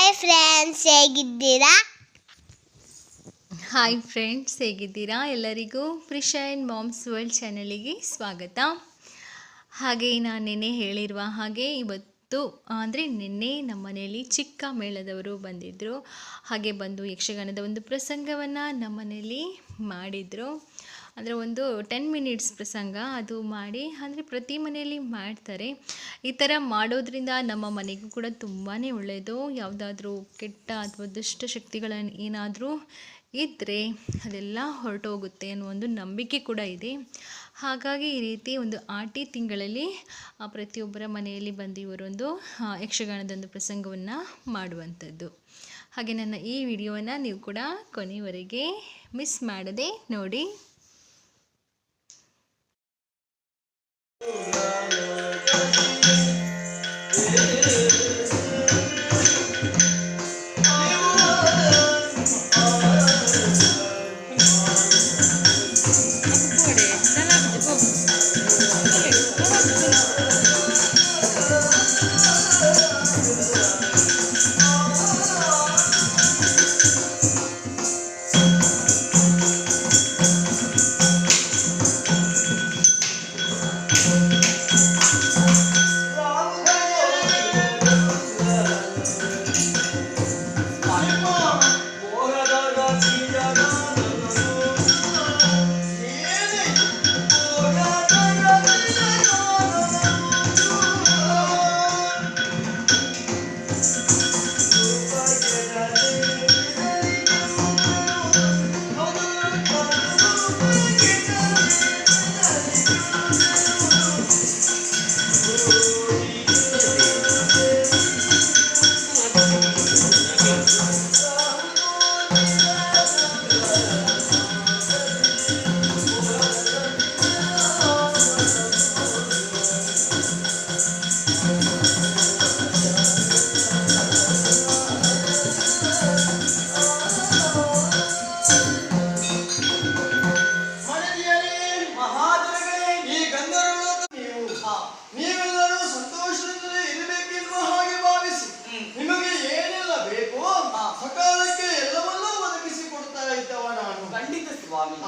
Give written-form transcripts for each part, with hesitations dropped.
Hi friends, ಹೇಗಿದ್ದೀರಾ? Hi friends, ಹೇಗಿದ್ದೀರಾ? ಎಲ್ಲರಿಗೂ ಪ್ರಿಷಾ ಆ್ಯಂಡ್ ಮಾಮ್ಸ್ ವರ್ಲ್ಡ್ ಚಾನಲಿಗೆ ಸ್ವಾಗತ. ಹಾಗೆ ನಾನು ನಿನ್ನೆ ಹೇಳಿರುವ ಹಾಗೆ ಇವತ್ತು ಅಂದರೆ ನಿನ್ನೆ ನಮ್ಮ ಮನೆಯಲ್ಲಿ ಚಿಕ್ಕ ಮೇಳದವರು ಬಂದಿದ್ದರು. ಹಾಗೆ ಬಂದು ಯಕ್ಷಗಾನದ ಒಂದು ಪ್ರಸಂಗವನ್ನು ನಮ್ಮ ಮನೆಯಲ್ಲಿ ಮಾಡಿದರು. ಅಂದರೆ ಒಂದು 10 ಮಿನಿಟ್ಸ್ ಪ್ರಸಂಗ ಅದು ಮಾಡಿ, ಅಂದರೆ ಪ್ರತಿ ಮನೆಯಲ್ಲಿ ಮಾಡ್ತಾರೆ. ಈ ಥರ ಮಾಡೋದ್ರಿಂದ ನಮ್ಮ ಮನೆಗೂ ಕೂಡ ತುಂಬಾ ಒಳ್ಳೆಯದು. ಯಾವುದಾದ್ರೂ ಕೆಟ್ಟ ಅಥವಾ ದುಷ್ಟ ಶಕ್ತಿಗಳನ್ನು ಏನಾದರೂ ಇದ್ದರೆ ಅದೆಲ್ಲ ಹೊರಟೋಗುತ್ತೆ ಅನ್ನೋ ಒಂದು ನಂಬಿಕೆ ಕೂಡ ಇದೆ. ಹಾಗಾಗಿ ಈ ರೀತಿ ಒಂದು ಆಟಿ ತಿಂಗಳಲ್ಲಿ ಪ್ರತಿಯೊಬ್ಬರ ಮನೆಯಲ್ಲಿ ಬಂದು ಇವರೊಂದು ಯಕ್ಷಗಾನದೊಂದು ಪ್ರಸಂಗವನ್ನು ಮಾಡುವಂಥದ್ದು. ಹಾಗೆ ನನ್ನ ಈ ವಿಡಿಯೋವನ್ನು ನೀವು ಕೂಡ ಕೊನೆಯವರೆಗೆ ಮಿಸ್ ಮಾಡದೆ ನೋಡಿ.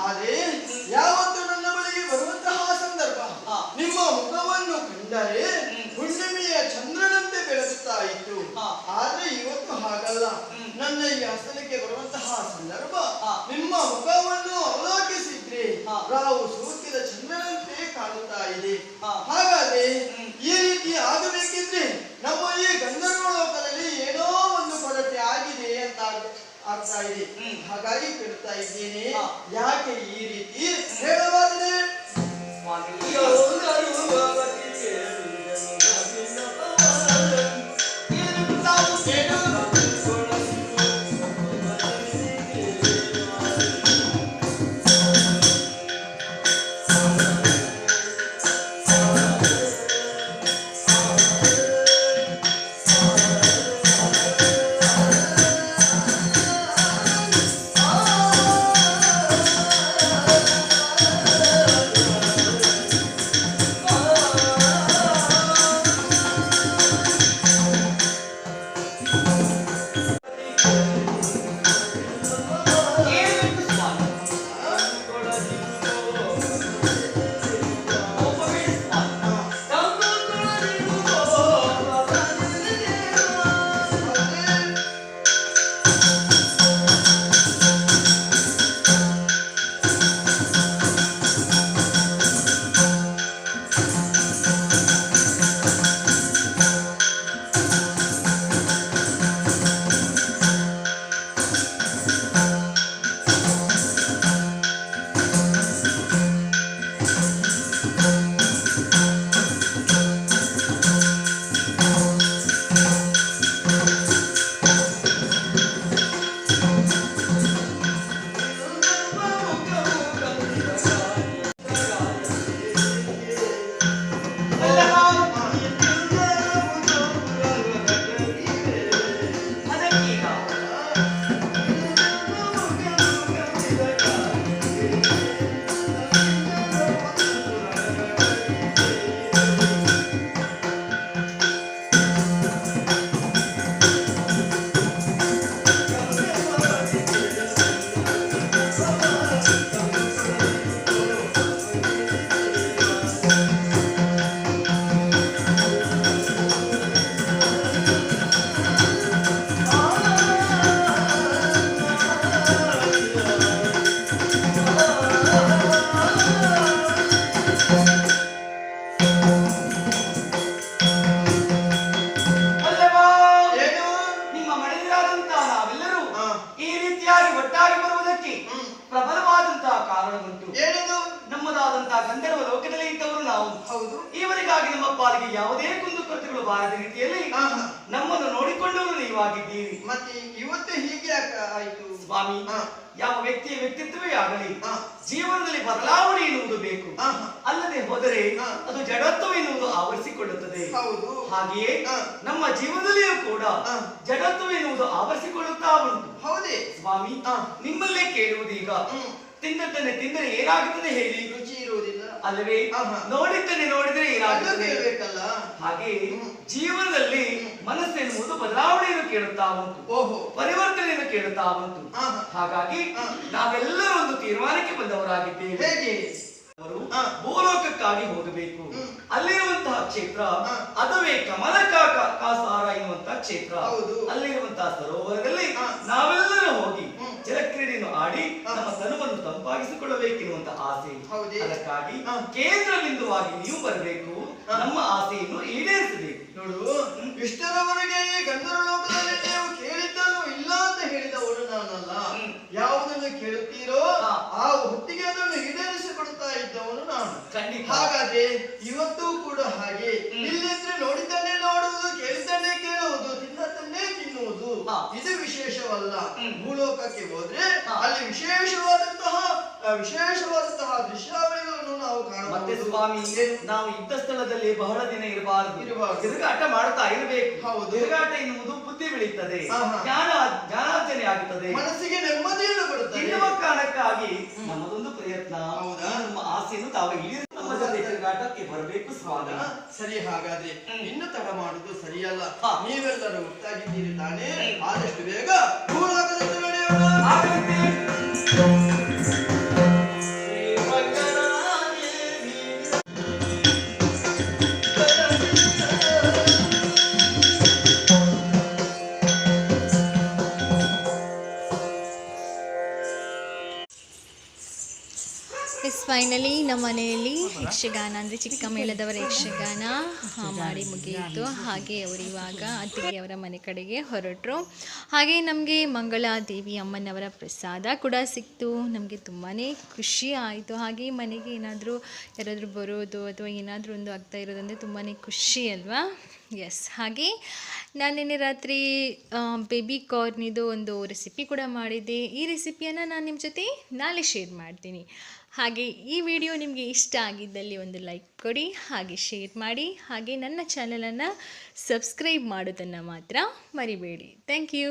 ಆದರೆ ಯಾವತ್ತು ನನ್ನ ಬಳಿಗೆ ಬರುವಂತಹ ಸಂದರ್ಭ ನಿಮ್ಮ ಮುಖವನ್ನು ಕಂಡರೆ ಹುಣ್ಣಿಮೆಯ ಚಂದ್ರನಂತೆ ಬೆಳಗುತ್ತಾ ಇತ್ತು. ಆದ್ರೆ ಇವತ್ತು ಹಾಗಲ್ಲ. ನನ್ನ ಈ ಆಸನಕ್ಕೆ ಬರುವಂತಹ ಸಂದರ್ಭ ನಿಮ್ಮ ಮುಖವನ್ನು ಅವಲೋಕಿಸಿದ್ರೆ ರಾವು ಸೂರ್ಯದ ಚಂದ್ರನಂತೆ ಕಾಣುತ್ತಾ ಇದೆ. ಹಾಗಾದ್ರೆ ಈ ರೀತಿ ಆಗಬೇಕಿದ್ರೆ ನಮ್ಮ ಈ ಗಂಧರ್ವ ಲೋಕದಲ್ಲಿ ಏನೋ ಒಂದು ಕೊರತೆ ಆಗಿದೆ ಅಂತ ಆಗ್ತಾ ಇದೆ. ಹಾಗಾಗಿ ಕೇಳ್ತಾ ಇದ್ದೇನೆ, ಯಾಕೆ ಈ ರೀತಿ ಹೇಳಬಾರದೆ? ಗಂಧರ್ವ ಲೋಕದಲ್ಲಿ ಇದ್ದವರು ನಾವು. ಹೌದು. ಇವರಿಗಾಗಿ ನಮ್ಮ ಪಾಲಿಗೆ ಯಾವುದೇ ಕುಂದುಕೊರತೆಗಳು ಬಾರದ ರೀತಿಯಲ್ಲಿ ನಮ್ಮನ್ನು ನೋಡಿಕೊಂಡವರು ನೀವಾಗಿದ್ದೀರಿ. ಮತ್ತೆ ಇವತ್ತು ಹೀಗೆ ಆಯ್ತು ಸ್ವಾಮಿ. ಯಾವ ವ್ಯಕ್ತಿಯ ವ್ಯಕ್ತಿತ್ವವೇ ಆಗಲಿ ಜೀವನದಲ್ಲಿ ಬದಲಾವಣೆ ಎನ್ನುವುದು ಬೇಕು. ಅಲ್ಲದೆ ಹೋದರೆ ಅದು ಜಡತ್ವ ಎನ್ನುವುದು ಆವರಿಸಿಕೊಳ್ಳುತ್ತದೆ. ಹಾಗೆಯೇ ನಮ್ಮ ಜೀವನದಲ್ಲಿಯೂ ಕೂಡ ಜಡತ್ವ ಎನ್ನುವುದು ಆವರಿಸಿಕೊಳ್ಳುತ್ತಾ ಉಂಟು. ಹೌದೇ ಸ್ವಾಮಿ, ನಿಮ್ಮಲ್ಲೇ ಕೇಳುವುದೀಗ ತಿಂದರೆ ಏನಾಗುತ್ತದೆ ಹೇಳಿ? ರುಚಿ ಇರುವುದಿಲ್ಲ ಅಲ್ಲವೇ? ನೋಡಿದರೆ ಏನಾಗುತ್ತದೆ? ಹಾಗೆ ಜೀವನದಲ್ಲಿ ಮನಸ್ಸು ಎನ್ನುವುದು ಬದಲಾವಣೆಯನ್ನು ಕೇಳುತ್ತಾ ಉಂಟು, ಪರಿವರ್ತನೆಯನ್ನು ಕೇಳುತ್ತಾ ಉಂಟು. ಹಾಗಾಗಿ ನಾವೆಲ್ಲರೂ ಒಂದು ತೀರ್ಮಾನಕ್ಕೆ ಬಂದವರಾಗಿದ್ದೇವೆ. ಹೇಗೆ? ಭೂಲೋಕಕ್ಕಾಗಿ ಹೋಗಬೇಕು. ಅಲ್ಲಿರುವಂತಹ ಕ್ಷೇತ್ರ ಅದುವೇ ಕಮಲ ಕಾಸಾರ ಎನ್ನುವಂತಹ ಕ್ಷೇತ್ರ. ಅಲ್ಲಿರುವಂತಹ ಸರೋವರದಲ್ಲಿ ನಾವೆಲ್ಲರೂ ಹೋಗಿ ಜಲಕ್ರೀಡೆಯನ್ನು ಆಡಿ ನಮ್ಮ ತನುವನ್ನು ತಂಪಾಗಿಸಿಕೊಳ್ಳಬೇಕೆನ್ನುವಂತಹ ಆಸೆ. ಅದಕ್ಕಾಗಿ ಕೇಂದ್ರ ಬಿಂದುವಾಗಿ ನೀವು ಬರಬೇಕು, ನಮ್ಮ ಆಸೆಯನ್ನು ಈಡೇರಿಸಬೇಕು. ನೋಡು, ಇಷ್ಟರವರೆಗೆ ಗಂಧರ್ವ ಲೋಕದಲ್ಲಿ ನೀವು ಕೇಳಿದ್ದನ್ನು ಇಲ್ಲ ಅಂತ ಹೇಳಿದವರು ನಾನಲ್ಲ. ಯಾವುದನ್ನು ಕೇಳುತ್ತೀರೋ ಆ ಹೊತ್ತಿಗೆ ಅದನ್ನು ಈಡೇರಿಸಿಕೊಡ್ತಾ ಇದ್ದವನು ನಾನು. ಹಾಗಾದ್ರೆ ಇವತ್ತು ಕೂಡ ಹಾಗೆ ಇಲ್ಲಿದ್ರೆ ನೋಡಿದ್ದನ್ನೇ ನೋಡುವುದು, ಕೇಳಿದ್ದನ್ನೇ ಕೇಳುವುದು, ತಿನ್ನದನ್ನೇ ತಿನ್ನುವುದು ಇದು ವಿಶೇಷವಲ್ಲ. ಭೂಲೋಕಕ್ಕೆ ಹೋದ್ರೆ ಅಲ್ಲಿ ವಿಶೇಷವಾದಂತಹ ದೃಶ್ಯಾವಳಿಗಳನ್ನು ನಾವು ಕಾಣಬಹುದು. ಸ್ವಾಮಿ, ನಾವು ಇದ್ದ ಸ್ಥಳದಲ್ಲಿ ಬಹಳ ದಿನ ಇರಬಾರದು, ತಿರುಗಾಟ ಮಾಡ್ತಾ ಇರಬೇಕು. ತಿರುಗಾಟ ಎನ್ನುವುದು ಬುದ್ಧಿ ಬೆಳೀತದೆ, ಜ್ಞಾನಾರ್ಜನೆ ಆಗುತ್ತದೆ, ಮನಸ್ಸಿಗೆ ನೆಮ್ಮದಿಯನ್ನು ಕೊಡುತ್ತದೆ. ಎನ್ನುವ ಕಾರಣಕ್ಕಾಗಿ ನಮ್ಮದೊಂದು ಪ್ರಯತ್ನ. ನಮ್ಮ ಆಸೆಯನ್ನು ತಾವು ನಮ್ಮ ಜೊತೆ ತಿರುಗಾಟಕ್ಕೆ ಬರಬೇಕು ಸ್ವಾಮಿ. ಸರಿ, ಹಾಗಾದ್ರೆ ಇನ್ನು ತಡ ಮಾಡುದು ಸರಿಯಲ್ಲ. ನೀವೆಲ್ಲರೂ ಒಟ್ಟಾಗಿದ್ದೀರಿ ತಾನೇ? ಆದಷ್ಟು ಬೇಗ ಭೂಲೋಕದತ್ತ ನಡೆಯೋಣ. ಫೈನಲಿ ನಮ್ಮ ಮನೆಯಲ್ಲಿ ಯಕ್ಷಗಾನ ಅಂದರೆ ಚಿಕ್ಕ ಮೇಳದವರ ಯಕ್ಷಗಾನ ಮಾಡಿ ಮುಗಿಯಿತು. ಹಾಗೆ ಅವರು ಇವಾಗ ಅತ್ತಿಗೆ ಅವರ ಮನೆ ಕಡೆಗೆ ಹೊರಟರು. ಹಾಗೆ ನಮಗೆ ಮಂಗಳಾದೇವಿ ಅಮ್ಮನವರ ಪ್ರಸಾದ ಕೂಡ ಸಿಕ್ತು. ನಮಗೆ ತುಂಬಾ ಖುಷಿ ಆಯಿತು. ಹಾಗೆ ಮನೆಗೆ ಯಾರಾದರೂ ಬರೋದು ಅಥವಾ ಏನಾದರೂ ಒಂದು ಆಗ್ತಾ ಇರೋದಂದರೆ ತುಂಬಾ ಖುಷಿ ಅಲ್ವಾ? ಎಸ್. ಹಾಗೆ ನಾನು ನಿನ್ನೆ ರಾತ್ರಿ ಬೇಬಿ ಕಾರ್ನಿದು ಒಂದು ರೆಸಿಪಿ ಕೂಡ ಮಾಡಿದ್ದೆ. ಈ ರೆಸಿಪಿಯನ್ನು ನಾನು ನಿಮ್ಮ ಜೊತೆ ನಾಳೆ ಶೇರ್ ಮಾಡ್ತೀನಿ. ಹಾಗೆ ಈ ವಿಡಿಯೋ ನಿಮಗೆ ಇಷ್ಟ ಆಗಿದ್ದಲ್ಲಿ ಒಂದು ಲೈಕ್ ಕೊಡಿ, ಹಾಗೆ ಶೇರ್ ಮಾಡಿ, ಹಾಗೆ ನನ್ನ ಚಾನಲನ್ನು ಸಬ್ಸ್ಕ್ರೈಬ್ ಮಾಡೋದನ್ನು ಮಾತ್ರ ಮರಿಬೇಡಿ. Thank you.